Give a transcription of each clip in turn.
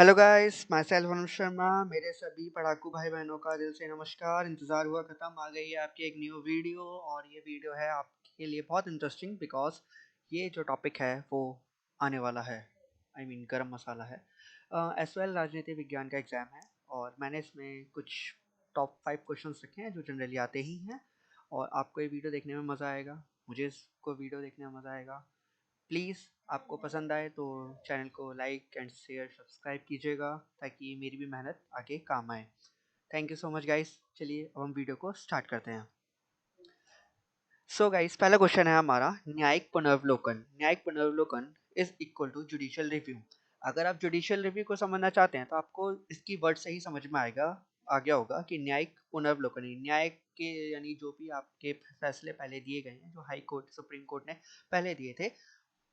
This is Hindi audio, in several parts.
Hello guys, my self Anuj Sharma. मेरे सभी पढ़ाकू भाई बहनों का दिल से नमस्कार। इंतज़ार हुआ ख़त्म, आ गई है आपकी एक न्यू वीडियो। और ये वीडियो है आपके लिए बहुत इंटरेस्टिंग बिकॉज ये जो टॉपिक है वो आने वाला है। गरम मसाला है। एस वेल राजनीति विज्ञान का एग्ज़ाम है और मैंने इसमें कुछ टॉप 5 क्वेश्चंस रखे हैं जो जनरली आते ही हैं। और आपको ये वीडियो देखने में मज़ा आएगा, मुझे इसको वीडियो देखने में मज़ा आएगा। प्लीज़ आपको पसंद आए तो चैनल को लाइक एंड शेयर सब्सक्राइब कीजिएगा ताकि मेरी भी मेहनत आगे काम आए। Thank you so much guys. चलिए अब हम वीडियो को स्टार्ट करते हैं। सो गाइस, पहला क्वेश्चन है हमारा न्यायिक पुनर्वलोकन। न्यायिक पुनर्वलोकन is equal to judicial review. अगर आप जुडिशियल रिव्यू को समझना चाहते हैं तो आपको इसकी वर्ड से ही समझ में आ गया होगा कि न्यायिक पुनर्वलोकन न्याय के यानी जो भी आपके फैसले पहले दिए गए हैं, जो हाई कोर्ट सुप्रीम कोर्ट ने पहले दिए थे,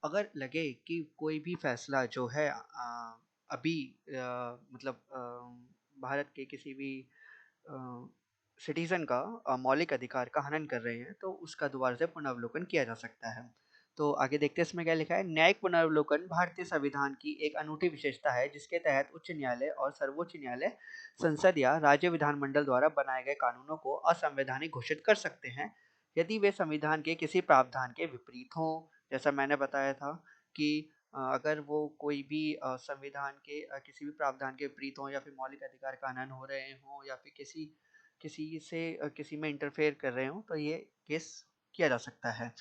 अगर लगे कि कोई भी फैसला जो है अभी भारत के किसी भी सिटीजन का मौलिक अधिकार का हनन कर रहे हैं तो उसका दोबारा से पुनर्वलोकन किया जा सकता है। तो आगे देखते हैं इसमें क्या लिखा है। न्यायिक पुनर्वलोकन भारतीय संविधान की एक अनूठी विशेषता है जिसके तहत उच्च न्यायालय और सर्वोच्च न्यायालय संसद या राज्य विधानमंडल द्वारा बनाए गए कानूनों को असंवैधानिक घोषित कर सकते हैं यदि वे संविधान के किसी प्रावधान के विपरीत हों। जैसा मैंने बताया था कि अगर वो कोई भी संविधान के किसी भी प्रावधान के विपरीत हों या फिर मौलिक अधिकार का हनन हो रहे हों या फिर किसी किसी से किसी में इंटरफेयर कर रहे हों तो ये केस किया जा सकता है।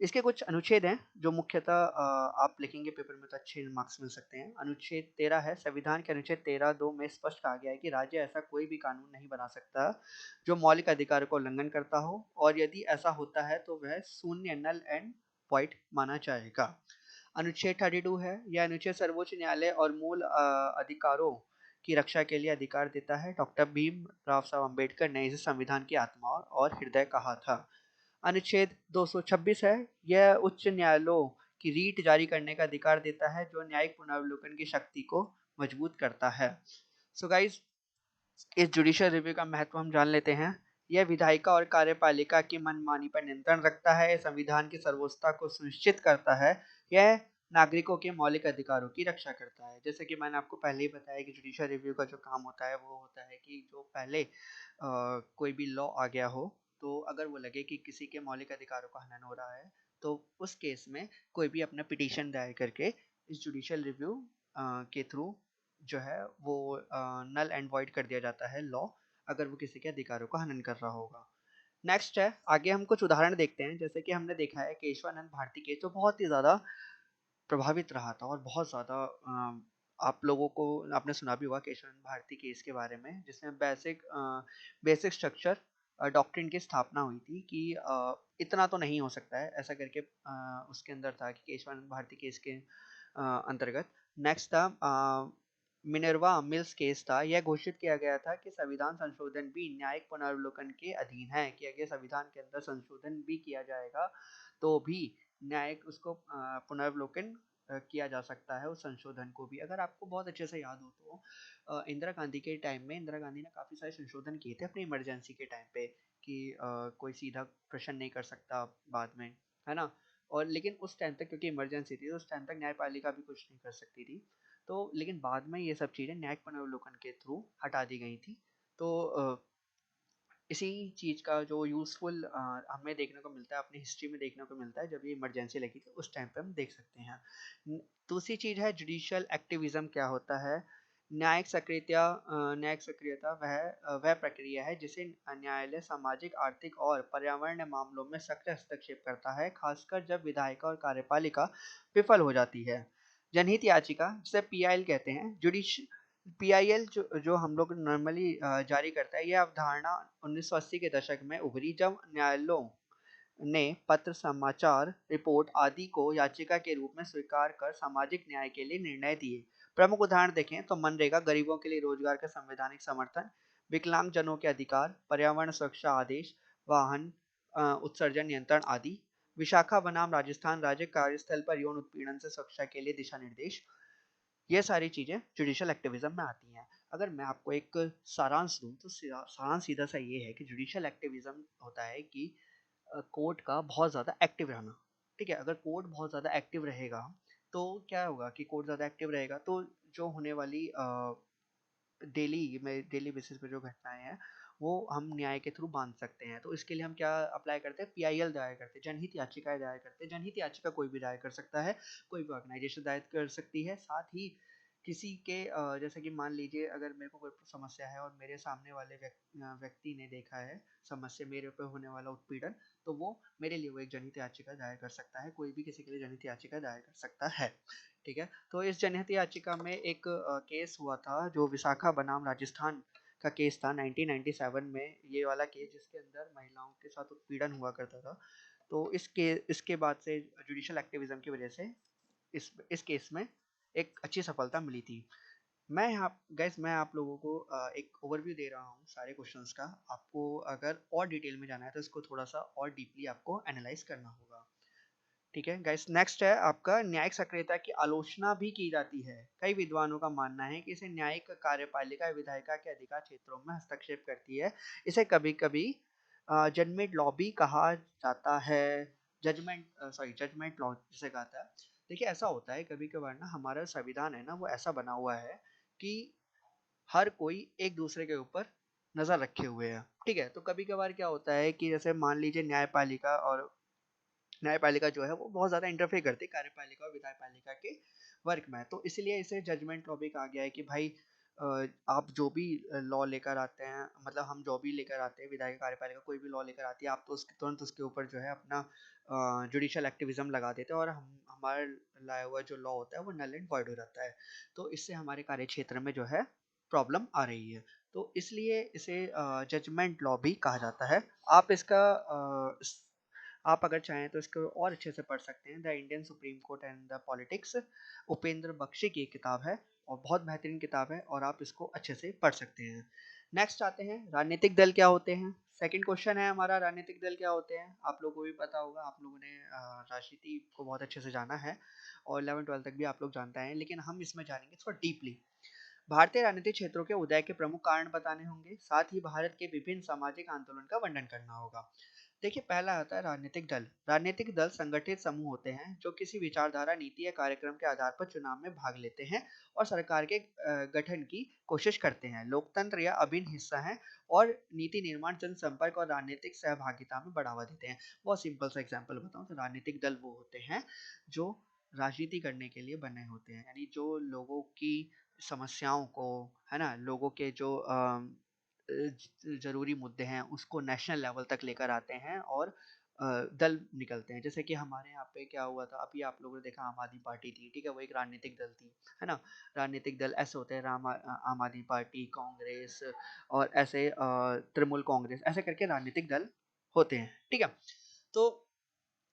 इसके कुछ अनुच्छेद हैं जो मुख्यतः आप लिखेंगे पेपर में तो अच्छे मार्क्स मिल सकते हैं। अनुच्छेद 13 है। संविधान के अनुच्छेद 13(2) में स्पष्ट कहा गया है कि राज्य ऐसा कोई भी कानून नहीं बना सकता जो मौलिक अधिकारों का उल्लंघन करता हो और यदि ऐसा होता है तो वह शून्य नल एंड वॉइड माना जाएगा। अनुच्छेद 32 है। यह अनुच्छेद सर्वोच्च न्यायालय और मूल अधिकारों की रक्षा के लिए अधिकार देता है। डॉक्टर भीमराव साहब अम्बेडकर ने इसे संविधान की आत्मा और हृदय कहा था। अनुच्छेद 226 है। यह उच्च न्यायालयों की रीट जारी करने का अधिकार देता है जो न्यायिक पुनर्वलोकन की शक्ति को मजबूत करता है। सो गाइस, इस जुडिशियल रिव्यू का महत्व हम जान लेते हैं। यह विधायिका और कार्यपालिका की मनमानी पर नियंत्रण रखता है, संविधान की सर्वोच्चता को सुनिश्चित करता है, यह नागरिकों के मौलिक अधिकारों की रक्षा करता है। जैसे कि मैंने आपको पहले ही बताया कि जुडिशियल रिव्यू का जो काम होता है वो होता है कि जो पहले कोई भी लॉ आ गया हो तो अगर वो लगे कि किसी के मौलिक अधिकारों का हनन हो रहा है तो उस केस में कोई भी अपना पिटीशन दायर करके इस जुडिशियल रिव्यू के थ्रू जो है वो नल एंड वॉइड कर दिया जाता है लॉ, अगर वो किसी के अधिकारों का हनन कर रहा होगा। नेक्स्ट है, आगे हम कुछ उदाहरण देखते हैं। जैसे कि हमने देखा है केशवानंद भारती केस जो बहुत ही ज़्यादा प्रभावित रहा था और बहुत ज़्यादा आप लोगों को आपने सुना भी होगा केशवानंद भारती केस के बारे में जिसमें बेसिक स्ट्रक्चर डॉक्ट्रिन की स्थापना हुई थी कि इतना तो नहीं हो सकता है ऐसा करके उसके अंदर था कि केशवानंद भारती केस के अंतर्गत। नेक्स्ट था मिनर्वा मिल्स केस था। यह घोषित किया गया था कि संविधान संशोधन भी न्यायिक पुनर्वलोकन के अधीन है कि अगर संविधान के अंदर संशोधन भी किया जाएगा तो भी न्यायिक उसको पुनर्वलोकन किया जा सकता है उस संशोधन को भी। अगर आपको बहुत अच्छे से याद हो तो इंदिरा गांधी के टाइम में इंदिरा गांधी ने काफ़ी सारे संशोधन किए थे अपनी इमरजेंसी के टाइम पे कि कोई सीधा प्रश्न नहीं कर सकता बाद में, है ना। और लेकिन उस टाइम तक क्योंकि इमरजेंसी थी तो उस टाइम तक न्यायपालिका भी कुछ नहीं कर सकती थी। तो लेकिन बाद में ये सब चीज़ें न्यायिक पुनर्वलोकन के थ्रू हटा दी गई थी। तो इसी चीज़ का जो यूज़फुल हमें देखने को मिलता है अपनी हिस्ट्री में देखने को मिलता है जब ये इमरजेंसी लगी थी उस टाइम पे हम देख सकते हैं। दूसरी चीज़ है जुडिशियल एक्टिविज्म क्या होता है। न्यायिक सक्रियता वह प्रक्रिया है जिसे न्यायालय सामाजिक आर्थिक और पर्यावरणीय मामलों में सक्रिय हस्तक्षेप करता है, खासकर जब विधायिका और कार्यपालिका विफल हो जाती है। जनहित याचिका जिसे पीआईएल कहते हैं। जुडिश पीआईएल जो हम लोग नॉर्मली जारी करता है, यह अवधारणा 1980 के दशक में उभरी जब न्यायालयों ने पत्र, समाचार, रिपोर्ट आदि को याचिका के रूप में स्वीकार कर सामाजिक न्याय के लिए निर्णय दिए। प्रमुख उदाहरण देखें तो मनरेगा, गरीबों के लिए रोजगार का संवैधानिक समर्थन, विकलांग जनों के अधिकार, पर्यावरण सुरक्षा आदेश, वाहन उत्सर्जन नियंत्रण आदि। विशाखा बनाम राजस्थान राज्य, कार्यस्थल पर यौन उत्पीड़न से सुरक्षा के लिए दिशा निर्देश। ये सारी चीज़ें जुडिशियल एक्टिविज्म में आती हैं। अगर मैं आपको एक सारांश दूँ तो सारांश सीधा सा ये है कि जुडिशियल एक्टिविज्म होता है कि कोर्ट का बहुत ज़्यादा एक्टिव रहना। ठीक है, अगर कोर्ट बहुत ज़्यादा एक्टिव रहेगा तो क्या होगा कि कोर्ट ज़्यादा एक्टिव रहेगा, तो जो होने वाली डेली बेसिस पे जो घटनाएँ हैं, वो हम न्याय के थ्रू बाँध सकते हैं। तो इसके लिए हम क्या अप्लाई करते हैं, पीआईएल दायर करते हैं, जनहित याचिकाएँ दायर करते हैं। जनहित याचिका कोई भी दायर कर सकता है, कोई भी ऑर्गेनाइज़ेशन दायर कर सकती है। साथ ही किसी के जैसे कि मान लीजिए अगर मेरे को कोई समस्या है और मेरे सामने वाले व्यक्ति ने देखा है समस्या, मेरे ऊपर होने वाला उत्पीड़न, तो वो मेरे लिए वो एक जनहित याचिका दायर कर सकता है। कोई भी किसी के लिए जनहित याचिका दायर कर सकता है। ठीक है? तो इस जनहित याचिका में एक केस हुआ था जो विशाखा बनाम राजस्थान का केस था 1997 में, ये वाला केस जिसके अंदर महिलाओं के साथ उत्पीड़न हुआ करता था। तो इसके बाद से जुडिशियल एक्टिविज्म की वजह से इस केस में एक अच्छी सफलता मिली थी। मैं आप लोगों को एक ओवरव्यू दे रहा हूँ सारे क्वेश्चंस का। आपको अगर और डिटेल में जाना है तो इसको थोड़ा सा और डीपली आपको एनालाइज करना होगा। ठीक है गाइस, नेक्स्ट है आपका न्यायिक सक्रियता की आलोचना भी की जाती है। कई विद्वानों का मानना है कि इसे न्यायिक कार्यपालिका विधायिका के अधिकार क्षेत्रों में हस्तक्षेप करती है। इसे कभी कभी जजमेंट लॉ भी कहा जाता है। जजमेंट लॉ जिसे कहता है। देखिए ऐसा होता है कभी कभार ना, हमारा संविधान है ना वो ऐसा बना हुआ है कि हर कोई एक दूसरे के ऊपर नजर रखे हुए है। ठीक है, तो कभी कभार क्या होता है कि जैसे मान लीजिए न्यायपालिका जो है वो बहुत ज़्यादा इंटरफेयर करती है कार्यपालिका और विधायपालिका के वर्क में। तो इसलिए इसे जजमेंट लॉ भी कहा गया है कि भाई आप जो भी लॉ लेकर आते हैं, मतलब हम जो भी लेकर आते हैं, विधायिका कार्यपालिका कोई भी लॉ लेकर आती है, आप तो उसके तुरंत उसके ऊपर जो है अपना जुडिशियल एक्टिविज्म लगा देते हैं और हम हमारा लाया हुआ जो लॉ होता है वो नल एंड वॉइड हो जाता है। तो इससे हमारे कार्य क्षेत्र में जो है प्रॉब्लम आ रही है। तो इसलिए इसे जजमेंट लॉ भी कहा जाता है। आप इसका आप अगर चाहें तो इसको और अच्छे से पढ़ सकते हैं, the Indian Supreme Court and the politics, Upendra Baxi की एक किताब है और बहुत बेहतरीन किताब है और आप इसको अच्छे से पढ़ सकते हैं। नेक्स्ट आते हैं राजनीतिक दल क्या होते हैं। सेकंड क्वेश्चन है हमारा, राजनीतिक दल क्या होते हैं। आप लोगों को भी पता होगा, आप लोगों ने राजनीति को बहुत अच्छे से जाना है और 11-12 तक भी आप लोग जानते हैं, लेकिन हम इसमें जानेंगे थोड़ा डीपली। भारतीय राजनीतिक क्षेत्रों के उदय के प्रमुख कारण बताने होंगे, साथ ही भारत के विभिन्न सामाजिक आंदोलन का वर्णन करना होगा। देखिए पहला आता है राजनीतिक दल। राजनीतिक दल संगठित समूह होते हैं जो किसी विचारधारा, नीति या कार्यक्रम के आधार पर चुनाव में भाग लेते हैं और सरकार के गठन की कोशिश करते हैं। लोकतंत्र या अभिन्न हिस्सा है और नीति निर्माण, जनसंपर्क और राजनीतिक सहभागिता में बढ़ावा देते हैं। बहुत सिंपल सा एग्जांपल बताऊं तो राजनीतिक दल वो होते हैं जो राजनीति करने के लिए बने होते हैं, यानी जो लोगों की समस्याओं को, है ना, लोगों के जो ज़रूरी मुद्दे हैं उसको नेशनल लेवल तक लेकर आते हैं और दल निकलते हैं। जैसे कि हमारे यहाँ पे क्या हुआ था, अभी आप लोगों ने देखा आम आदमी पार्टी थी, ठीक है, वो एक राजनीतिक दल थी, है ना। राजनीतिक दल ऐसे होते हैं, आम आदमी पार्टी, कांग्रेस और ऐसे तृणमूल कांग्रेस, ऐसे करके राजनीतिक दल होते हैं। ठीक है, तो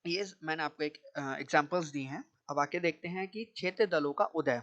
ये मैंने आपको एक एग्जांपल्स दी हैं। अब आके देखते हैं कि क्षेत्र दलों का उदय।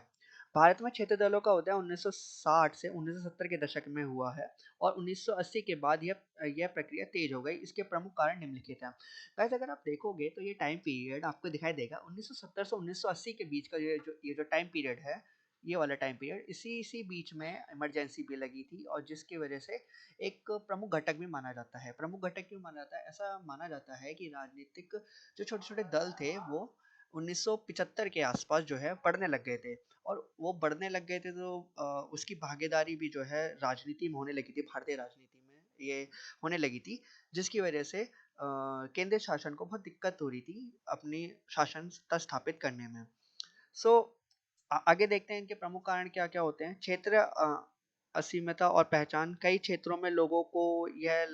भारत में क्षेत्र दलों का उदय 1960 से 1970 के दशक में हुआ है और 1980 के बाद यह प्रक्रिया तेज हो गई। इसके प्रमुख कारण निम्नलिखित हैं। गाइस अगर आप देखोगे तो ये टाइम पीरियड आपको दिखाई देगा 1970 से 1980 के बीच का, ये जो टाइम पीरियड है, ये वाला टाइम पीरियड, इसी इसी बीच में इमरजेंसी भी लगी थी और जिसकी वजह से एक प्रमुख घटक भी माना जाता है। प्रमुख घटक क्यों माना जाता है? ऐसा माना जाता है कि राजनीतिक जो छोटे-छोटे दल थे वो 1975 के आसपास जो है बढ़ने लग गए थे और वो बढ़ने लग गए थे तो उसकी भागीदारी भी जो है राजनीति में होने लगी थी, भारतीय राजनीति में ये होने लगी थी, जिसकी वजह से केंद्रीय शासन को बहुत दिक्कत हो रही थी अपनी शासन सत्ता स्थापित करने में। सो आगे देखते हैं इनके प्रमुख कारण क्या-क्या होते हैं। क्षेत्र असीमता और पहचान। कई क्षेत्रों में लोगों को यह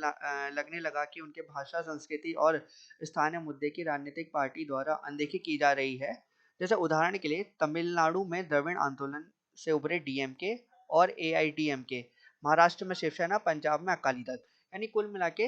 लगने लगा कि उनके भाषा, संस्कृति और स्थानीय मुद्दे की राजनीतिक पार्टी द्वारा अनदेखी की जा रही है। जैसे उदाहरण के लिए तमिलनाडु में द्रविड़ आंदोलन से उभरे डीएमके और एआईडीएमके, महाराष्ट्र में शिवसेना, पंजाब में अकाली दल। यानी कुल मिला के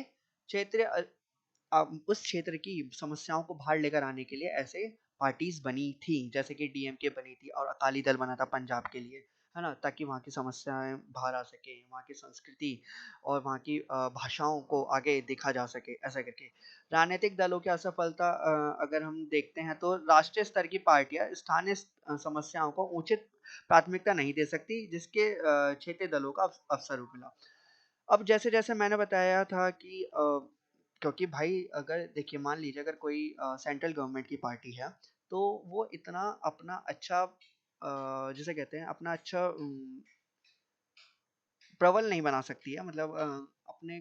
उस क्षेत्र की समस्याओं को बाहर लेकर आने के लिए ऐसे पार्टीज बनी थी, जैसे कि डीएमके बनी थी और अकाली दल बना था पंजाब के लिए, है ना, ताकि वहाँ की समस्याएं बाहर आ सके, वहाँ की संस्कृति और वहाँ की भाषाओं को आगे देखा जा सके, ऐसा करके। राजनीतिक दलों की असफलता अगर हम देखते हैं तो राष्ट्रीय स्तर की पार्टियां स्थानीय समस्याओं को उचित प्राथमिकता नहीं दे सकती, जिसके क्षेत्रीय दलों का अवसर मिला। अब जैसे-जैसे मैंने बताया था कि क्योंकि भाई अगर देखिए मान लीजिए अगर कोई सेंट्रल गवर्नमेंट की पार्टी है, तो वो इतना अपना अच्छा जिसे कहते हैं अपना अच्छा प्रबल नहीं बना सकती है, मतलब अपने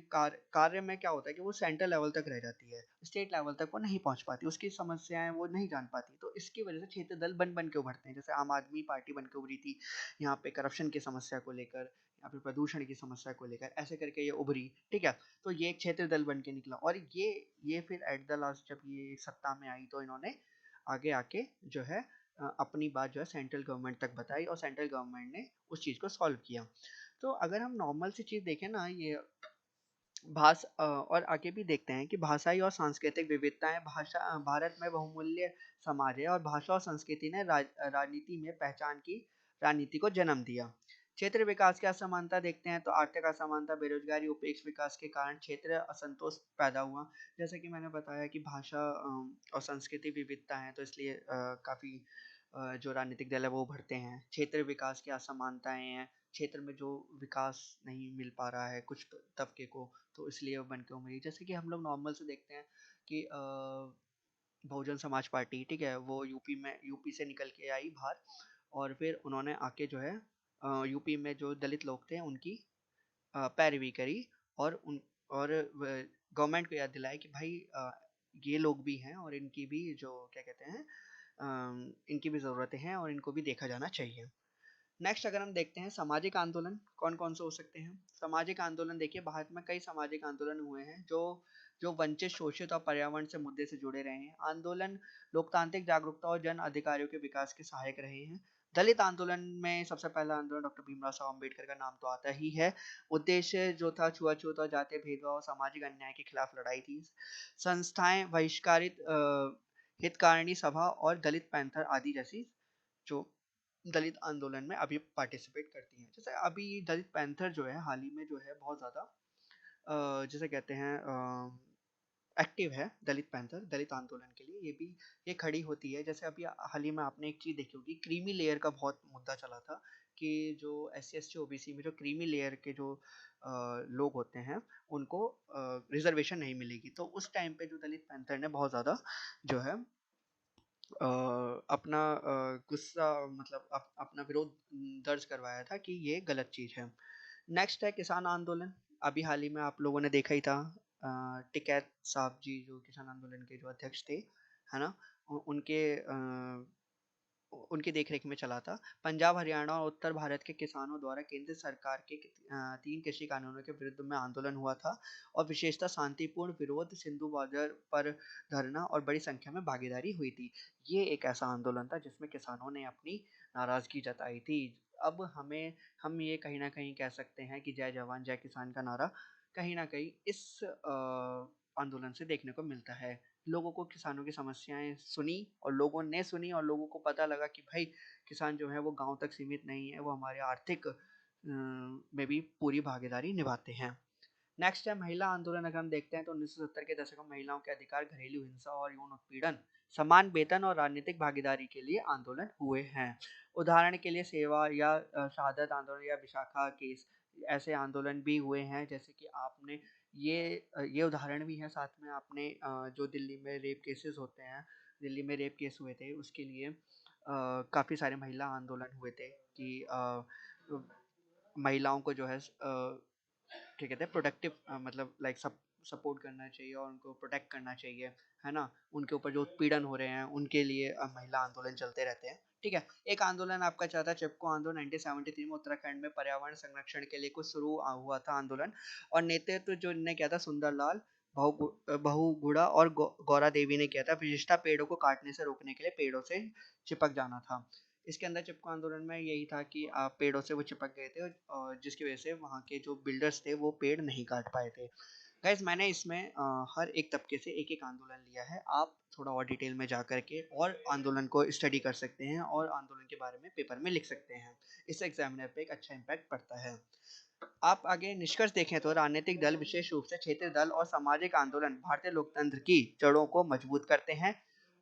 कार्य में क्या होता है कि वो सेंट्रल लेवल तक रह जाती है, स्टेट लेवल तक वो नहीं पहुंच पाती, उसकी समस्याएं वो नहीं जान पाती। तो इसकी वजह से क्षेत्रीय दल बन बन के उभरते हैं, जैसे आम आदमी पार्टी बन के उभरी थी यहाँ पे करप्शन की समस्या को लेकर या फिर प्रदूषण की समस्या को लेकर, ऐसे करके ये उभरी। ठीक है, तो ये एक क्षेत्रीय दल बन के निकला, और ये फिर एट द लास्ट जब ये सत्ता में आई तो इन्होंने आगे आके जो है अपनी बात जो है सेंट्रल गवर्नमेंट तक बताई, और सेंट्रल गवर्नमेंट ने उस चीज़ को सॉल्व किया। तो अगर हम नॉर्मल सी चीज़ देखें ना, ये और आगे भी देखते हैं कि भाषाई और सांस्कृतिक विविधताएं भारत में बहुमूल्य समाज है, और भाषा और संस्कृति ने राजनीति में पहचान की राजनीति को जन्म दिया। क्षेत्र विकास की असमानता देखते हैं तो आर्थिक असमानता, बेरोजगारी, उपेक्ष विकास के कारण क्षेत्र असंतोष पैदा हुआ। जैसे कि मैंने बताया कि भाषा और संस्कृति विविधता है, तो इसलिए काफ़ी जो राजनीतिक दल है वो उभरते हैं। क्षेत्र विकास की असमानताएं हैं, क्षेत्र में जो विकास नहीं मिल पा रहा है कुछ तबके को, तो इसलिए वो बन के उभरी। जैसे कि हम लोग नॉर्मल से देखते हैं कि बहुजन समाज पार्टी, ठीक है, वो यूपी से निकल के आई बाहर, और फिर उन्होंने आके जो है यूपी में जो दलित लोग थे उनकी पैरवी करी, और उन और गवर्नमेंट को याद दिलाया कि भाई ये लोग भी हैं, और इनकी भी जो क्या कहते हैं इनकी भी ज़रूरतें हैं, और इनको भी देखा जाना चाहिए। नेक्स्ट अगर हम देखते हैं सामाजिक आंदोलन कौन कौन से हो सकते हैं। सामाजिक आंदोलन देखिए, भारत में कई सामाजिक आंदोलन हुए हैं जो जो वंचित, शोषित और पर्यावरण से मुद्दे से जुड़े रहे हैं। आंदोलन लोकतांत्रिक जागरूकता और जन अधिकारियों के विकास के सहायक रहे हैं। दलित आंदोलन में सबसे पहला आंदोलन डॉक्टर भीमराव साहब अम्बेडकर का नाम तो आता ही है। उद्देश्य जो था छुआछूत और जातीय भेदभाव और सामाजिक अन्याय के खिलाफ लड़ाई थी। संस्थाएं बहिष्कारित, हितकारिणी सभा और दलित पैंथर आदि जैसी जो दलित आंदोलन में अभी पार्टिसिपेट करती हैं। जैसे अभी दलित पैंथर जो है हाल ही में जो है बहुत ज़्यादा जिसे कहते हैं एक्टिव है। दलित पैंथर दलित आंदोलन के लिए ये खड़ी होती है। जैसे अभी हाल ही में आपने एक चीज़ देखी होगी, क्रीमी लेयर का बहुत मुद्दा चला था कि जो SC ST OBC में जो क्रीमी लेयर के जो लोग होते हैं उनको रिजर्वेशन नहीं मिलेगी। तो उस टाइम पे जो दलित पैंथर ने बहुत ज़्यादा जो है अपना गुस्सा, मतलब अपना विरोध दर्ज करवाया था कि ये गलत चीज़ है। नेक्स्ट है किसान आंदोलन। अभी हाल ही में आप लोगों ने देखा ही था, टिकैत साहब जी जो किसान आंदोलन के जो अध्यक्ष थे, है ना, उनकी देखरेख में चला था। पंजाब, हरियाणा और उत्तर भारत के किसानों द्वारा केंद्र सरकार के 3 कृषि कानूनों के विरुद्ध में आंदोलन हुआ था, और विशेषतः शांतिपूर्ण विरोध, सिंधु बॉर्डर पर धरना और बड़ी संख्या में भागीदारी हुई थी। ये एक ऐसा आंदोलन था जिसमें किसानों ने अपनी नाराजगी जताई थी। अब हम ये कहीं ना कहीं कह सकते हैं कि जय जवान जय किसान का नारा कहीं ना कहीं इस आंदोलन से देखने को मिलता है। लोगों को किसानों की समस्याएं सुनी, और लोगों ने सुनी, और लोगों को पता लगा कि भाई किसान जो है वो गांव तक सीमित नहीं है, वो हमारे आर्थिक में भी पूरी भागीदारी निभाते हैं। नेक्स्ट है महिला आंदोलन। अगर हम देखते हैं तो 1970 के दशक में महिलाओं के अधिकार, घरेलू हिंसा और यौन उत्पीड़न, समान वेतन और राजनीतिक भागीदारी के लिए आंदोलन हुए हैं। उदाहरण के लिए सेवा या शहादत आंदोलन या विशाखा केस, ऐसे आंदोलन भी हुए हैं। जैसे कि आपने ये उदाहरण भी है, साथ में आपने जो दिल्ली में रेप केसेस होते हैं, दिल्ली में रेप केस हुए थे उसके लिए काफ़ी सारे महिला आंदोलन हुए थे कि महिलाओं को जो है क्या कहते हैं प्रोटेक्टिव, मतलब लाइक सपोर्ट करना चाहिए और उनको प्रोटेक्ट करना चाहिए, है ना। उनके ऊपर जो उत्पीड़न हो रहे हैं उनके लिए महिला आंदोलन चलते रहते हैं। ठीक है, एक आंदोलन आपका चला था चिपको आंदोलन 1973 में उत्तराखंड में पर्यावरण संरक्षण के लिए कुछ शुरू हुआ था आंदोलन, और नेतृत्व जो इनने किया था सुंदरलाल बहुगुड़ा और गौरा देवी ने किया था। विशेषता पेड़ों को काटने से रोकने के लिए पेड़ों से चिपक जाना था। इसके अंदर चिपको आंदोलन में यही था कि पेड़ों से वो चिपक गए थे, और जिसकी वजह से वहाँ के जो बिल्डर्स थे वो पेड़ नहीं काट पाए थे। गाइज मैंने इसमें हर एक तबके से एक एक आंदोलन लिया है। आप थोड़ा और डिटेल में जा करके और आंदोलन को स्टडी कर सकते हैं, और आंदोलन के बारे में पेपर में लिख सकते हैं। इससे एग्जामिनर पे एक अच्छा इम्पैक्ट पड़ता है। आप आगे निष्कर्ष देखें तो राजनीतिक दल, विशेष रूप से क्षेत्रीय दल और सामाजिक आंदोलन, भारतीय लोकतंत्र की जड़ों को मजबूत करते हैं।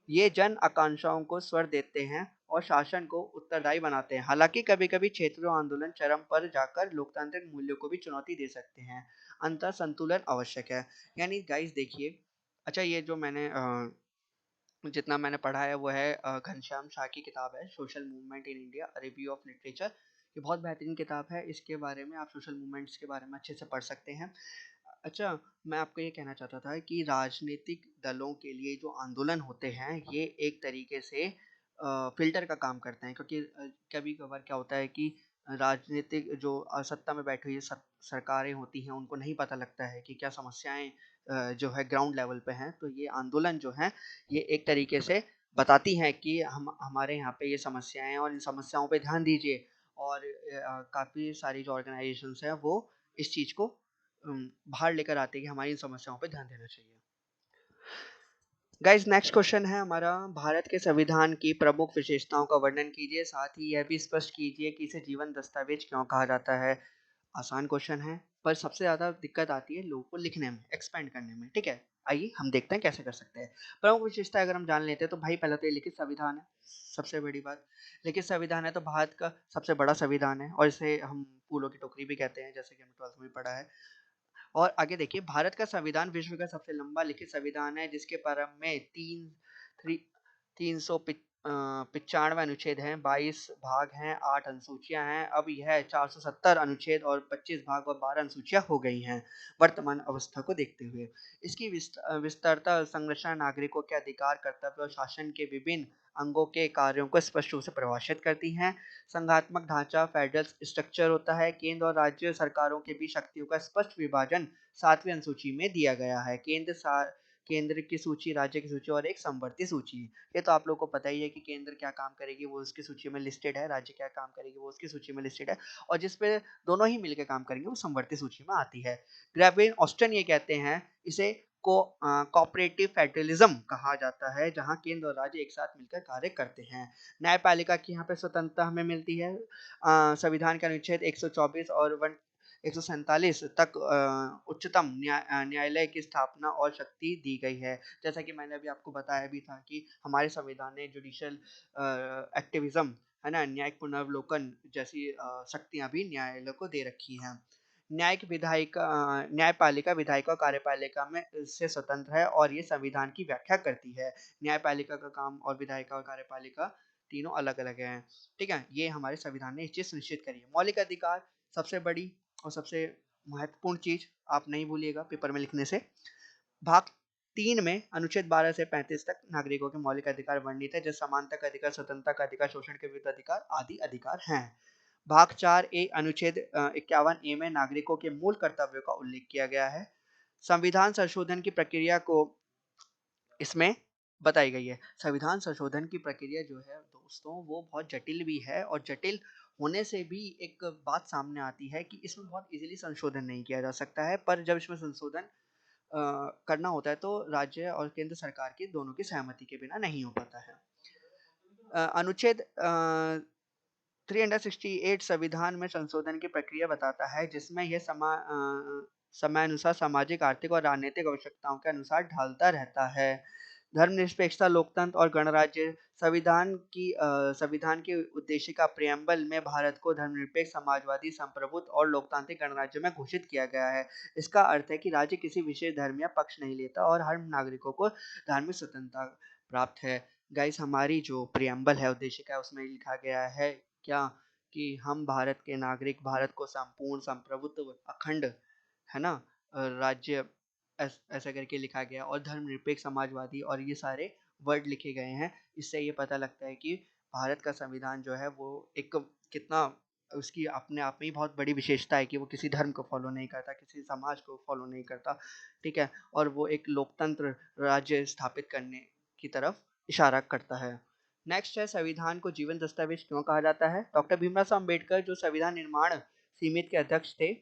ये जन आकांक्षाओं को स्वर देते हैं और शासन को उत्तरदायी बनाते हैं। हालांकि कभी-कभी क्षेत्रीय आंदोलन चरम पर जाकर लोकतांत्रिक मूल्यों को भी चुनौती दे सकते हैं। अंतर संतुलन आवश्यक है। यानी गाइस देखिए, अच्छा ये जो मैंने जितना मैंने पढ़ा है वो है घनश्याम शाह की किताब है social movement in India review of literature. ये बहुत बेहतरीन किताब है, इसके बारे में आप सोशल मूवमेंट्स के बारे में अच्छे से पढ़ सकते हैं। अच्छा, मैं आपको ये कहना चाहता था कि राजनीतिक दलों के लिए जो आंदोलन होते हैं ये एक तरीके से फ़िल्टर का काम करते हैं, क्योंकि कभी-कभार क्या होता है कि राजनीतिक जो सत्ता में बैठी हुई सरकारें होती हैं उनको नहीं पता लगता है कि क्या समस्याएँ जो है ग्राउंड लेवल पे हैं। तो ये आंदोलन जो हैं ये एक तरीके से बताती हैं कि हम हमारे यहाँ पे ये समस्याएँ हैं और इन समस्याओं पे ध्यान दीजिए। और काफ़ी सारी जो ऑर्गनाइज़ेशंस हैं वो इस चीज़ को बाहर लेकर आते हैं कि हमारी इन समस्याओं पे ध्यान देना चाहिए। गाइस नेक्स्ट क्वेश्चन है हमारा, भारत के संविधान की प्रमुख विशेषताओं का वर्णन कीजिए, साथ ही यह भी स्पष्ट कीजिए कि इसे जीवन दस्तावेज क्यों कहा जाता है। आसान क्वेश्चन है, पर सबसे ज़्यादा दिक्कत आती है लोगों को लिखने में, एक्सपेंड करने में, ठीक है? आइए हम देखते हैं कैसे कर सकते हैं। प्रमुख विशेषता अगर हम जान लेते हैं तो भाई पहले तो ये लिखित संविधान है, सबसे बड़ी बात। लिखित संविधान है तो भारत का सबसे बड़ा संविधान है और इसे हम फूलों की टोकरी भी कहते हैं, जैसे कि हमने 12th में पढ़ा है। और आगे देखिए, भारत का संविधान विश्व का सबसे लंबा लिखित संविधान है, जिसके प्रारंभ में 395 अनुच्छेद हैं, 22 भाग हैं, 8 अनुसूचियां हैं। अब यह 470 अनुच्छेद और 25 भाग और 12 अनुसूचियां हो गई हैं वर्तमान अवस्था को देखते हुए। इसकी विस्तरता संरचना नागरिकों के अधिकार, कर्तव्य और शासन के विभिन्न अंगों के कार्यों को स्पष्ट रूप से परिभाषित करती हैं। संघात्मक ढांचा फेडरल स्ट्रक्चर होता है, केंद्र और राज्य सरकारों के बीच शक्तियों का स्पष्ट विभाजन 7वीं अनुसूची में दिया गया है। केंद्र की सूची, राज्य की सूची और एक समवर्ती सूची। ये तो आप लोग को पता ही है कि केंद्र क्या काम करेगी वो उसकी सूची में लिस्टेड है, राज्य क्या काम करेगी वो उसकी सूची में लिस्टेड है, और जिस पे दोनों ही मिलकर काम करेंगे वो समवर्ती सूची में आती है। ग्रेविन ऑस्टन ये कहते हैं इसे कोऑपरेटिव फेडरलिज्म कहा जाता है, जहां केंद्र और राज्य एक साथ मिलकर कार्य करते हैं। न्यायपालिका की यहाँ पे स्वतंत्रता हमें मिलती है। संविधान के अनुच्छेद 124 और 147 तक उच्चतम न्यायालय की स्थापना और शक्ति दी गई है। जैसा कि मैंने अभी आपको बताया भी था कि हमारे संविधान ने जुडिशियल एक्टिविज्म, है ना, न्यायिक पुनर्वलोकन जैसी शक्तियां भी न्यायालय को दे रखी हैं। न्यायपालिका विधायिका और कार्यपालिका में से स्वतंत्र है और ये संविधान की व्याख्या करती है। न्यायपालिका का काम और विधायिका और कार्यपालिका तीनों अलग अलग हैं, ठीक है? ये हमारे संविधान ने इस चीज़ सुनिश्चित करी है। मौलिक अधिकार सबसे बड़ी और सबसे महत्वपूर्ण चीज़ आप नहीं भूलिएगा पेपर में लिखने से। भाग 3 में अनुच्छेद 12 से 35 तक नागरिकों के मौलिक अधिकार वर्णित है, जैसे समानता का अधिकार, स्वतंत्रता का अधिकार, शोषण के विरुद्ध अधिकार आदि अधिकार हैं। भाग 4 ए अनुच्छेद 51 ए में नागरिकों के मूल कर्तव्यों का उल्लेख किया गया है। संविधान संशोधन की प्रक्रिया को इसमें बताई गई है। संविधान संशोधन की प्रक्रिया जो है दोस्तों वो बहुत जटिल भी है, और जटिल होने से भी एक बात सामने आती है कि इसमें बहुत इजीली संशोधन नहीं किया जा सकता है, पर जब इसमें संशोधन करना होता है तो राज्य और केंद्र सरकार की दोनों की सहमति के बिना नहीं हो पाता है। अनुच्छेद 368 संविधान में संशोधन की प्रक्रिया बताता है, जिसमें यह समयानुसार सामाजिक, आर्थिक और राजनीतिक आवश्यकताओं के अनुसार ढालता रहता है। धर्मनिरपेक्षता, लोकतंत्र और गणराज्य संविधान की उद्देशिका प्रियम्बल में भारत को धर्मनिरपेक्ष, समाजवादी, संप्रभुत्व और लोकतांत्रिक गणराज्य में घोषित किया गया है। इसका अर्थ है कि राज्य किसी विशेष धर्म या पक्ष नहीं लेता और हर नागरिकों को धार्मिक स्वतंत्रता प्राप्त है। गाइस हमारी जो प्रियम्बल है, उद्देशिका है, उसमें लिखा गया है क्या, कि हम भारत के नागरिक, भारत को संपूर्ण, संप्रभुत्व, अखंड, है ना, राज्य, ऐसा करके लिखा गया, और धर्मनिरपेक्ष, समाजवादी और ये सारे वर्ड लिखे गए हैं। इससे ये पता लगता है कि भारत का संविधान जो है वो एक कितना, उसकी अपने आप में ही बहुत बड़ी विशेषता है कि वो किसी धर्म को फॉलो नहीं करता, किसी समाज को फॉलो नहीं करता, ठीक है? और वो एक लोकतंत्र राज्य स्थापित करने की तरफ इशारा करता है। नेक्स्ट है, संविधान को जीवन दस्तावेज क्यों कहा जाता है? डॉक्टर भीमराव अम्बेडकर जो संविधान निर्माण समिति के अध्यक्ष थे,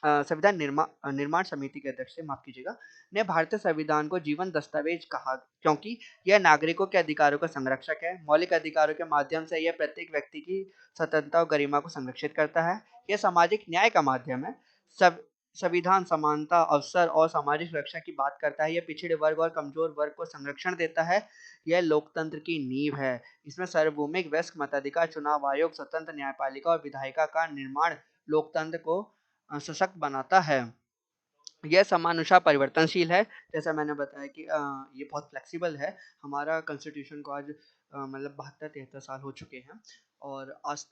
निर्माण समिति के अध्यक्ष थे, माफ कीजिएगा, ने भारतीय संविधान को जीवन दस्तावेज कहा, क्योंकि यह नागरिकों के अधिकारों का संरक्षक है। मौलिक अधिकारों के माध्यम से यह प्रत्येक व्यक्ति की स्वतंत्रता और गरिमा को संरक्षित करता है। यह सामाजिक न्याय का माध्यम है। सब संविधान समानता, अवसर और सामाजिक सुरक्षा की बात करता है। यह पिछड़े वर्ग और कमजोर वर्ग को संरक्षण देता है। यह लोकतंत्र की नींव है। इसमें सार्वभौमिक वयस्क मताधिकार, चुनाव आयोग, स्वतंत्र न्यायपालिका और विधायिका का निर्माण लोकतंत्र को सशक्त बनाता है। यह समानुसार परिवर्तनशील है। जैसा मैंने बताया कि ये बहुत फ्लेक्सिबल है। हमारा कॉन्स्टिट्यूशन को आज मतलब 72-73 साल हो चुके हैं और आज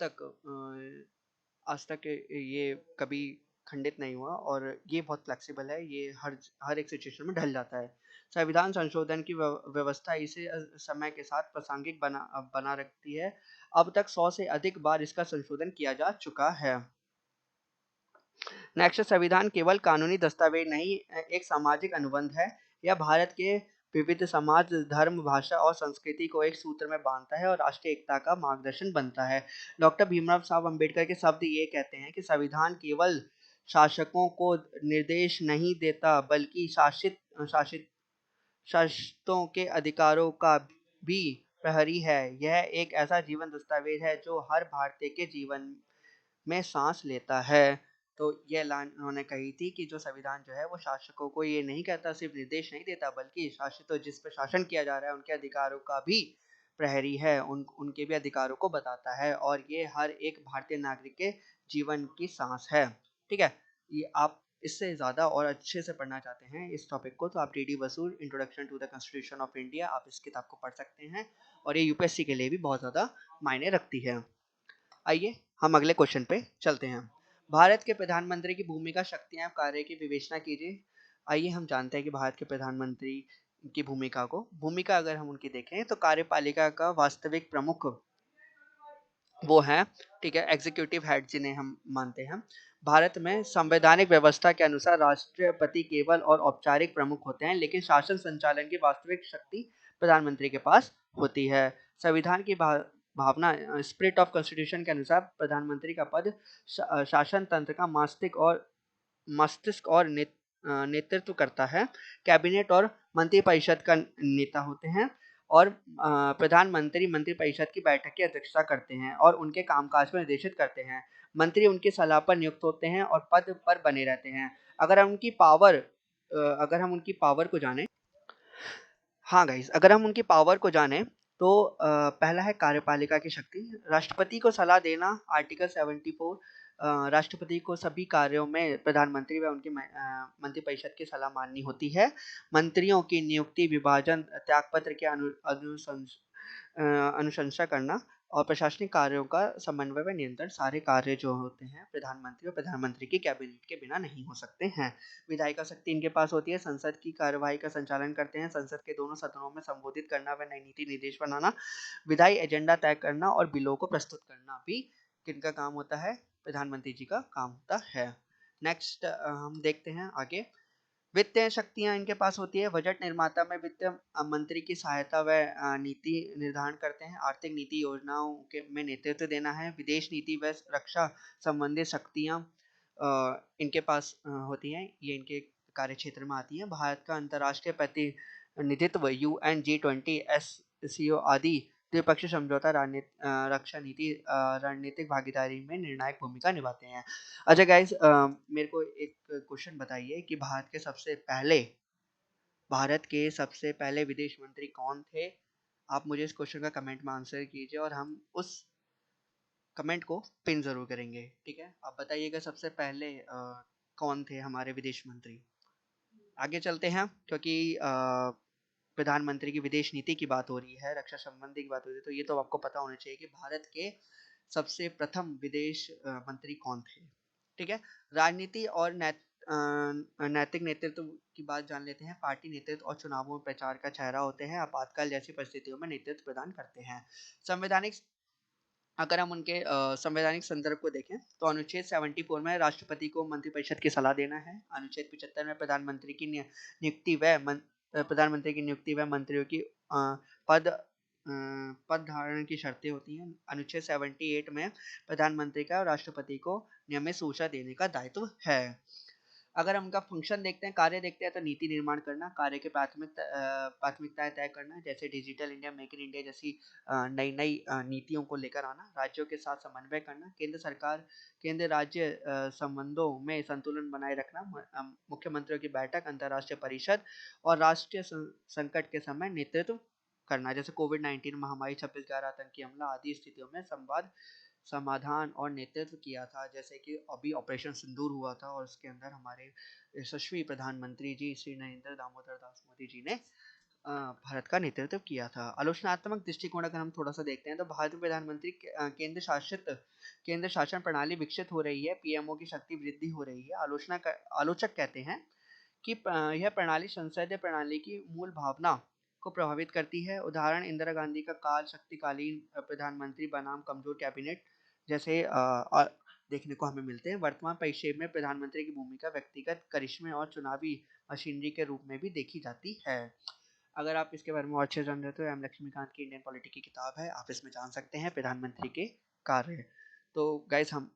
तक ये कभी खंडित नहीं हुआ और ये बहुत फ्लेक्सिबल है। ये हर एक सिचुएशन में ढल जाता है। संविधान संशोधन की व्यवस्था इसे समय के साथ प्रासंगिक बना रखती है। अब तक 100 से अधिक बार इसका संशोधन किया जा चुका है। नेक्स्ट, संविधान केवल कानूनी दस्तावेज नहीं, एक सामाजिक अनुबंध है। यह भारत के विविध समाज, धर्म, भाषा और संस्कृति को एक सूत्र में बांधता है और राष्ट्रीय एकता का मार्गदर्शन बनता है। डॉक्टर भीमराव साहब अम्बेडकर के शब्द ये कहते हैं कि संविधान केवल शासकों को निर्देश नहीं देता, बल्कि शासित शासितों के अधिकारों का भी प्रहरी है। यह एक ऐसा जीवन दस्तावेज है जो हर भारतीय के जीवन में सांस लेता है। तो ये लाइन उन्होंने कही थी कि जो संविधान जो है वो शासकों को ये नहीं कहता, सिर्फ निर्देश नहीं देता, बल्कि शासित जिस पर शासन किया जा रहा है उनके अधिकारों का भी प्रहरी है, उनके भी अधिकारों को बताता है और ये हर एक भारतीय नागरिक के जीवन की सांस है। ठीक है, ये आप इससे ज़्यादा और अच्छे से पढ़ना चाहते हैं इस टॉपिक को तो आप D D Basu introduction to the constitution of India, आप इस किताब को पढ़ सकते हैं और ये यूपीएससी के लिए भी बहुत ज़्यादा मायने रखती है। आइए हम अगले क्वेश्चन पे चलते हैं। भारत के प्रधानमंत्री की भूमिका, शक्तियां, कार्य की विवेचना कीजिए। आइए हम जानते हैं कि भारत के प्रधानमंत्री की भूमिका अगर हम उनकी देखें तो कार्यपालिका का वास्तविक प्रमुख वो हैं, ठीक है, एग्जीक्यूटिव हेड जिन्हें हम मानते हैं। भारत में संवैधानिक व्यवस्था के अनुसार राष्ट्रपति केवल और औपचारिक प्रमुख होते हैं, लेकिन शासन संचालन की वास्तविक शक्ति प्रधानमंत्री के पास होती है। संविधान की भावना, स्पिरिट ऑफ कॉन्स्टिट्यूशन के अनुसार प्रधानमंत्री का पद शासन तंत्र का नेतृत्व करता है। कैबिनेट और मंत्रिपरिषद का नेता होते हैं और प्रधानमंत्री मंत्रिपरिषद की बैठक की अध्यक्षता करते हैं और उनके कामकाज को निर्देशित करते हैं। मंत्री उनकी सलाह पर नियुक्त होते हैं और पद पर बने रहते हैं। अगर हम उनकी पावर को जाने हाँ गाइस, अगर हम उनकी पावर को जाने तो पहला है कार्यपालिका की शक्ति। राष्ट्रपति को सलाह देना, आर्टिकल 74। राष्ट्रपति को सभी कार्यों में प्रधानमंत्री व उनके मंत्रिपरिषद की सलाह माननी होती है। मंत्रियों की नियुक्ति, विभाजन, त्यागपत्र की अनुशंसा करना और प्रशासनिक कार्यों का समन्वय व नियंत्रण, सारे कार्य जो होते हैं प्रधानमंत्री और प्रधानमंत्री की कैबिनेट के बिना नहीं हो सकते हैं। विधायिका शक्ति इनके पास होती है, संसद की कार्यवाही का संचालन करते हैं, संसद के दोनों सदनों में संबोधित करना व नई नीति निर्देश बनाना, विधायी एजेंडा तय करना और बिलों को प्रस्तुत करना भी किनका काम होता है, प्रधानमंत्री जी का काम होता है। नेक्स्ट हम देखते हैं आगे। वित्तीय शक्तियाँ इनके पास होती है, बजट निर्माता में वित्त मंत्री की सहायता व नीति निर्धारण करते हैं, आर्थिक नीति योजनाओं के में नेतृत्व देना है, विदेश नीति व रक्षा संबंधित शक्तियाँ इनके पास होती हैं, ये इनके कार्य क्षेत्र में आती हैं। भारत का अंतर्राष्ट्रीय प्रतिनिधित्व UN, G20, SCO आदि द्विपक्षीय समझौता, रक्षा नीति, रणनीतिक भागीदारी में निर्णायक भूमिका निभाते हैं। अच्छा गाइस, मेरे को एक क्वेश्चन बताइए कि भारत के सबसे पहले विदेश मंत्री कौन थे? आप मुझे इस क्वेश्चन का कमेंट में आंसर कीजिए और हम उस कमेंट को पिन ज़रूर करेंगे, ठीक है? आप बताइएगा सबसे पहले कौन थे हमारे विदेश मंत्री? आगे चलते हैं क्योंकि प्रधानमंत्री की विदेश नीति की बात हो रही है, रक्षा संबंधी की बात हो रही है, तो ये तो आपको पता होना चाहिए कि भारत के सबसे प्रथम विदेश मंत्री कौन थे, ठीक है? राजनीति और नैतिक नेतृत्व की बात जान लेते हैं। पार्टी नेतृत्व और चुनावों में प्रचार का चेहरा होते हैं, आपातकाल जैसी परिस्थितियों में नेतृत्व प्रदान करते हैं। संवैधानिक अगर हम उनके संवैधानिक संदर्भ को देखें तो अनुच्छेद 74 में राष्ट्रपति को मंत्रिपरिषद की सलाह देना है। अनुच्छेद 75 में प्रधानमंत्री की नियुक्ति व मंत्रियों की पद धारण की शर्तें होती हैं। अनुच्छेद 78 में प्रधानमंत्री का और राष्ट्रपति को नियमित सूचना देने का दायित्व है। अगर हम उनका फंक्शन देखते हैं, कार्य देखते हैं, तो नीति निर्माण करना, कार्य की प्राथमिकताएं तय करना, जैसे digital India, make in India जैसी नई नई नीतियों को लेकर आना, राज्यों के साथ समन्वय करना, केंद्र राज्य संबंधों में संतुलन बनाए रखना, मुख्यमंत्रियों की बैठक, अंतर्राष्ट्रीय परिषद और राष्ट्रीय संकट के समय नेतृत्व करना, जैसे कोविड-19 महामारी, 26/11 आतंकी हमला आदि स्थितियों में समाधान और नेतृत्व किया था, जैसे कि अभी ऑपरेशन सिंदूर हुआ था और उसके अंदर हमारे यशस्वी प्रधानमंत्री जी श्री नरेंद्र दामोदर दास मोदी जी ने भारत का नेतृत्व किया था। आलोचनात्मक दृष्टिकोण अगर हम थोड़ा सा देखते हैं तो भारत में प्रधानमंत्री केंद्र शासन प्रणाली विकसित हो रही है, पीएमओ की शक्ति वृद्धि हो रही है। आलोचक कहते हैं कि यह प्रणाली संसदीय प्रणाली की मूल भावना को प्रभावित करती है। उदाहरण इंदिरा गांधी का काल शक्तिकालीन प्रधानमंत्री बनाम कमजोर कैबिनेट जैसे देखने को हमें मिलते हैं। वर्तमान परिप्रेक्ष्य में प्रधानमंत्री की भूमिका व्यक्तिगत करिश्मे और चुनावी मशीनरी के रूप में भी देखी जाती है। अगर आप इसके बारे में और अच्छे जान रहे हो तो एम लक्ष्मीकांत की इंडियन पॉलिटी की किताब है, आप इसमें जान सकते हैं प्रधानमंत्री के कार्य। तो गाइस हम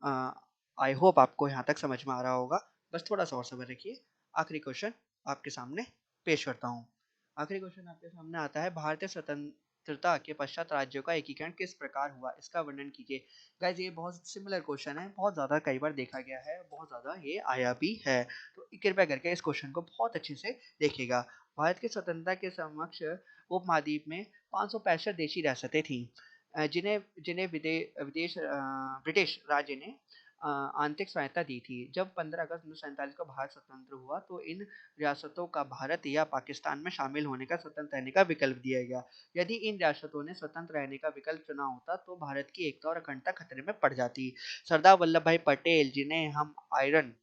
आई होप आपको यहाँ तक समझ में आ रहा होगा, बस थोड़ा सा और सब्र रखिए। आखिरी क्वेश्चन आपके सामने पेश करता हूँ। आखिरी क्वेश्चन आपके सामने आता है, भारतीय स्वतंत्रता के पश्चात राज्यों का एकीकरण किस प्रकार हुआ, इसका वर्णन कीजिए। गाइस ये बहुत सिमिलर क्वेश्चन है, बहुत ज़्यादा कई बार देखा गया है, बहुत ज़्यादा ये आया भी है, तो कृपया करके इस क्वेश्चन को बहुत अच्छे से देखिएगा। भारत की स्वतंत्रता के समक्ष उपमहाद्वीप में 565 देशी रियासतें थीं, जिन्हें जिन्हें ब्रिटिश राज्य ने आंतरिक सहायता दी थी। जब 15 अगस्त 1947 को भारत स्वतंत्र हुआ तो इन रियासतों का भारत या पाकिस्तान में शामिल होने का, स्वतंत्र रहने का विकल्प दिया गया। यदि इन रियासतों ने स्वतंत्र रहने का विकल्प चुना होता तो भारत की एकता और अखंडता खतरे में पड़ जाती। सरदार वल्लभ भाई पटेल, जिन्हें हम आयरन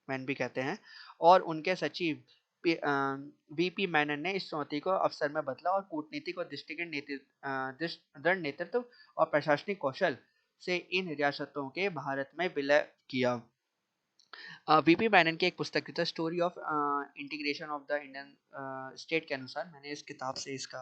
मैन भी कहते हैं, और उनके सचिव वीपी मेनन ने इस चुनौती को अवसर में बदला और कूटनीतिक और दृढ़ नेतृत्व और प्रशासनिक कौशल से इन रियासतों के भारत में विलय किया। वीपी मेनन की एक पुस्तक the story of integration of the Indian state के अनुसार मैंने इस किताब से इसका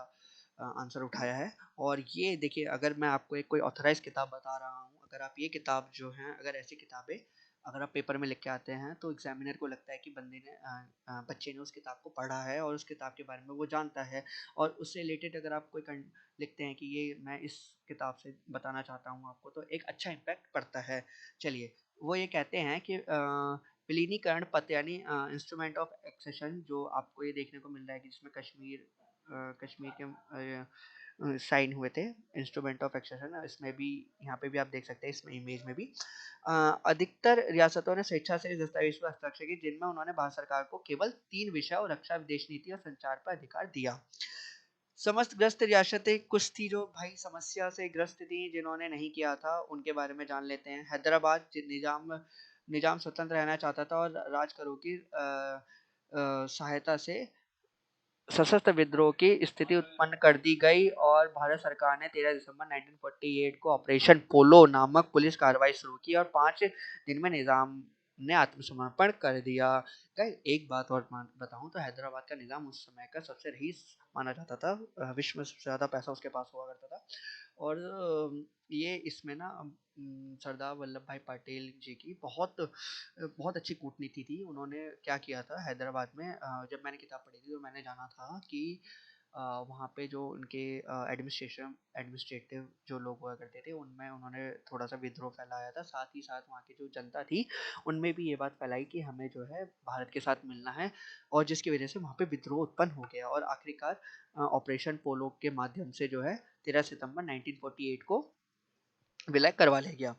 आंसर उठाया है। और ये देखिए, अगर मैं आपको एक कोई ऑथराइज किताब बता रहा हूँ, अगर आप ये किताब जो है, अगर ऐसी किताबें अगर आप पेपर में लिख के आते हैं तो एग्जामिनर को लगता है कि बच्चे ने उस किताब को पढ़ा है और उस किताब के बारे में वो जानता है, और उससे रिलेटेड अगर आप कोई लिखते हैं कि ये मैं इस किताब से बताना चाहता हूँ आपको, तो एक अच्छा इम्पैक्ट पड़ता है। चलिए, वो ये कहते हैं कि विलीनीकरण पत्र यानी इंस्ट्रूमेंट ऑफ एक्सेशन, जो आपको ये देखने को मिल रहा है कि जिसमें कश्मीर के साइन हुए थे, इंस्ट्रूमेंट ऑफ एक्सेशन, इसमें भी, यहाँ पे भी आप देख सकते हैं, इसमें इमेज में भी अधिकतर रियासतों ने स्वेच्छा से इस दस्तावेज पर हस्ताक्षर किए, जिनमें उन्होंने भारत सरकार को केवल 3 विषय और रक्षा, विदेश नीति और संचार पर अधिकार दिया। समस्त ग्रस्त रियासतें कुछ थी जो भाई समस्या से ग्रस्त थी, जिन्होंने नहीं किया था, उनके बारे में जान लेते हैं। हैदराबाद निजाम स्वतंत्र रहना चाहता था और राजकरों की सहायता से सशस्त्र विद्रोह की स्थिति उत्पन्न कर दी गई और भारत सरकार ने 13 दिसंबर 1948 को ऑपरेशन पोलो नामक पुलिस कार्रवाई शुरू की और 5 दिन में निजाम ने आत्मसमर्पण कर दिया। गाइस एक बात और बताऊं तो हैदराबाद का निजाम उस समय का सबसे रईस माना जाता था, विश्व में सबसे ज़्यादा पैसा उसके पास हुआ करता था। और ये इसमें ना सरदार वल्लभ भाई पटेल जी की बहुत अच्छी कूटनीति थी। उन्होंने क्या किया था हैदराबाद में, जब मैंने किताब पढ़ी थी तो मैंने जाना था कि वहाँ पे जो उनके एडमिनिस्ट्रेटिव जो लोग हुआ करते थे, उनमें उन्होंने थोड़ा सा विद्रोह फैलाया था। साथ ही साथ वहाँ की जो जनता थी, उनमें भी ये बात फैलाई कि हमें जो है भारत के साथ मिलना है, और जिसकी वजह से वहाँ पे विद्रोह उत्पन्न हो गया और आखिरकार ऑपरेशन पोलो के माध्यम से जो है 13 सितंबर 1948 को विलय करवा लिया गया।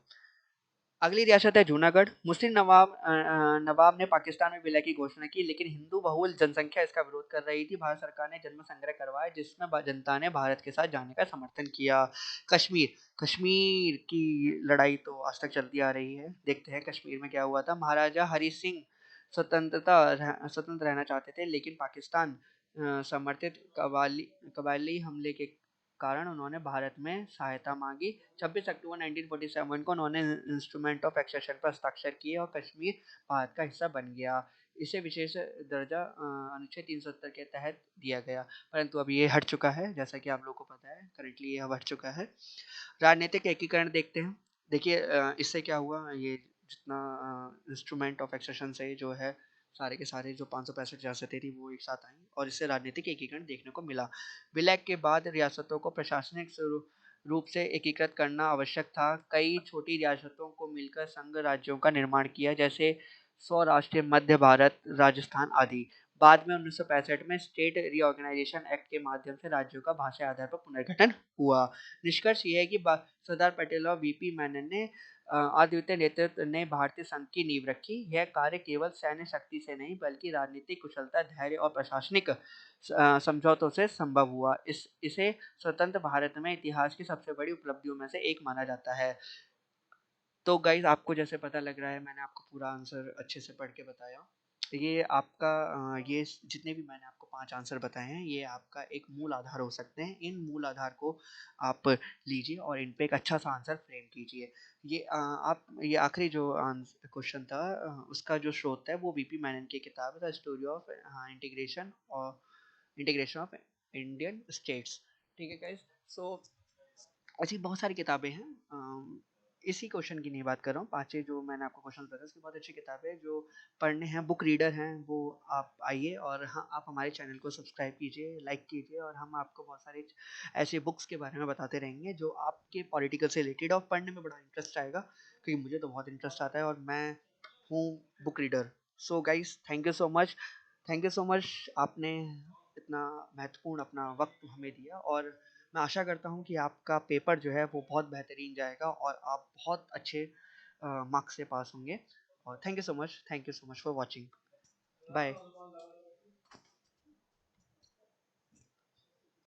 अगली रियासत है जूनागढ़। मुस्लिम नवाब ने पाकिस्तान में विलय की घोषणा की, लेकिन हिंदू बहुल जनसंख्या इसका विरोध कर रही थी। भारत सरकार ने जन्म संग्रह करवाया, जिसमें जनता ने भारत के साथ जाने का समर्थन किया। कश्मीर कश्मीर की लड़ाई तो आज तक चलती आ रही है। देखते हैं कश्मीर में क्या हुआ था। महाराजा हरि सिंह स्वतंत्र रहना चाहते थे, लेकिन पाकिस्तान समर्थित कबायली हमले के कारण उन्होंने भारत में सहायता मांगी। 26 अक्टूबर 1947 को उन्होंने इंस्ट्रूमेंट ऑफ एक्सेशन पर हस्ताक्षर किए और कश्मीर भारत का हिस्सा बन गया। इसे विशेष दर्जा अनुच्छेद 370 के तहत दिया गया, परंतु अब ये हट चुका है, जैसा कि आप लोगों को पता है, करेंटली ये अब हट चुका है। राजनीतिक एकीकरण देखते हैं। देखिए इससे क्या हुआ, ये जितना इंस्ट्रूमेंट ऑफ एक्सेशन से जो है सारे के सारे जो 565 रियासतें थी वो एक साथ आई और इससे राजनीतिक एकीकरण देखने को मिला। विलय के बाद रियासतों को प्रशासनिक रूप से एकीकृत करना आवश्यक था। कई छोटी रियासतों को मिलकर संघ राज्यों का निर्माण किया, जैसे सौराष्ट्र, मध्य भारत, राजस्थान आदि। बाद में 1965 में स्टेट रीऑर्गेनाइजेशन एक्ट के माध्यम से राज्यों का भाषा आधार पर पुनर्गठन हुआ। निष्कर्ष ये है कि सरदार पटेल और वीपी मेनन ने अद्वितीय नेतृत्व ने भारतीय संघ की नींव रखी। यह कार्य केवल सैन्य शक्ति से नहीं बल्कि राजनीतिक कुशलता, धैर्य और प्रशासनिक समझौतों से संभव हुआ। इसे स्वतंत्र भारत में इतिहास की सबसे बड़ी उपलब्धियों में से एक माना जाता है। तो गाइज़ आपको जैसे पता लग रहा है मैंने आपको पूरा आंसर अच्छे से पढ़ के बताया। ये आपका ये जितने भी मैंने आपको 5 आंसर बताए हैं ये आपका एक मूल आधार हो सकते हैं। इन मूल आधार को आप लीजिए और इन पे एक अच्छा-सा आंसर फ्रेम कीजिए। आप ये आखिरी जो क्वेश्चन था उसका जो स्रोत है वो वीपी मेनन की किताब है the story of integration of Indian states. ठीक है गाइज़? सो ऐसी बहुत सारी किताबें हैं। इसी क्वेश्चन की नहीं बात कर रहा हूँ, पाँचें जो मैंने आपको क्वेश्चन बताए उसकी बहुत अच्छी किताबें हैं जो पढ़ने हैं, बुक रीडर हैं वो आप आइए और हाँ, आप हमारे चैनल को सब्सक्राइब कीजिए, लाइक कीजिए और हम आपको बहुत सारे ऐसे बुक्स के बारे में बताते रहेंगे जो आपके पॉलिटिकल से रिलेटेड और पढ़ने में बड़ा इंटरेस्ट आएगा, क्योंकि मुझे तो बहुत इंटरेस्ट आता है और मैं हूँ book reader. So guys thank you so much, thank you so much आपने इतना महत्वपूर्ण अपना वक़्त हमें दिया और मैं आशा करता हूँ कि आपका पेपर जो है वो बहुत बेहतरीन जाएगा और आप बहुत अच्छे मार्क्स से पास होंगे और thank you so much for watching. Bye.